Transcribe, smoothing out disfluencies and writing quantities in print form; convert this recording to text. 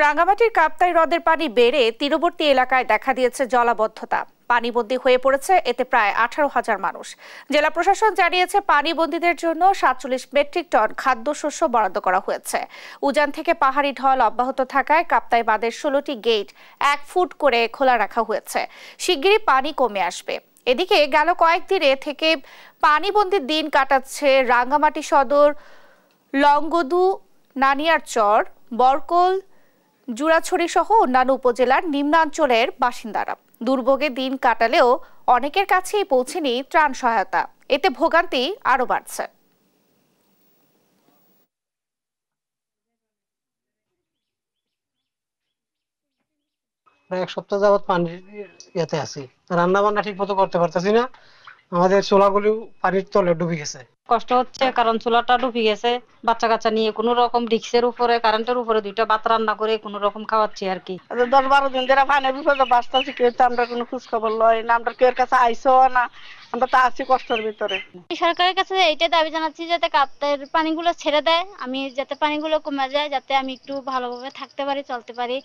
রাঙ্গামাটির কাপ্তাই হ্রদের পানি বেড়ে তীরবর্তী এলাকায় দেখা দিয়েছে জলাবদ্ধতা। পানিবন্দী হয়ে পড়েছে এতে প্রায় 18,000 মানুষ। জেলা প্রশাসন জানিয়েছে পানিবন্দীদের জন্য 47 মেট্রিক টন খাদ্যশস্য বরাদ্দ করা হয়েছে। উজান থেকে পাহাড়ি ঢল অব্যাহত থাকায় কাপ্তাই বাঁধের 16টি গেট 1 ফুট করে খোলা রাখা হয়েছে। শিগগিরই পানি কমে আসবে। এদিকে গেল কয়েকদিনে থেকে পানিবন্দির দিন কাটাচ্ছে রাঙ্গামাটি সদর, লংগদু, নানিয়ারচর, বরকল, জুরাছড়ি সহ অন্যান্য উপজেলার নিম্নাঞ্চলের বাসিন্দারা। দুর্ভোগে দিন কাটালেও অনেকের কাছেই পৌঁছেনি ত্রাণ সহায়তা। এতে ভোগান্তি আরো বাড়ছে। এক সপ্তাহ যাবত পানির ইয়েতে আছি, রান্না বান্না ঠিক মতো করতে পারতেছি না। আমাদের চুলাগুলো পানির তলে ডুবে গেছে। কষ্ট হচ্ছে কারণ চুলাটা ডুবে গেছে। বাচ্চা কাচ্চা নিয়ে কোনো রকম রিক্সের উপরে, কারেন্টের উপরে 2টা ভাত রান্না করে কোনো রকম খাওয়াচ্ছি আর কি। 10-12 দিন ধরে পানির বিপদে বাঁচতেছি, কেউ তো আমরা কোনো খোঁজ খবর লই না, আমরা কেউ কাছে আইসো না, আমরা তো আছি কষ্টের ভিতরে। সরকারের কাছে এইটাই দাবি জানাচ্ছি যাতে কাপ্তাইয়ের পানিগুলো ছেড়ে দেয়, আমি যাতে পানিগুলো কমে যায়, যাতে আমি একটু ভালোভাবে থাকতে পারি, চলতে পারি।